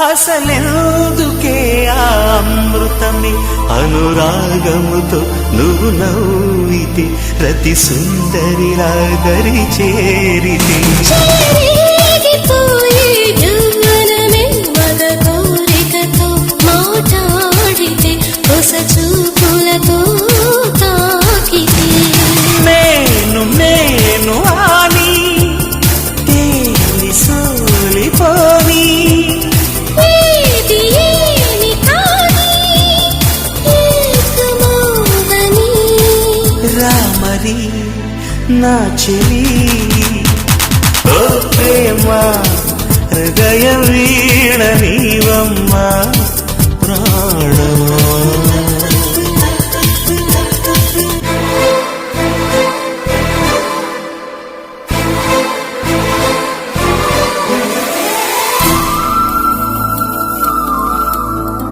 అసలెందుకే ఆ అమృతమే అనురాగముతో నువ్వు నవ్వితే రతి సుందరిలా దరి చేరితే యవ్వనమే మద కోరికతో మాట్లాడితే ಹೊಸ చూపులతో తాకితే నేను ఆని తేలి సోలిపోని రామరి నా చెలి ఓ ప్రేమ హృదయం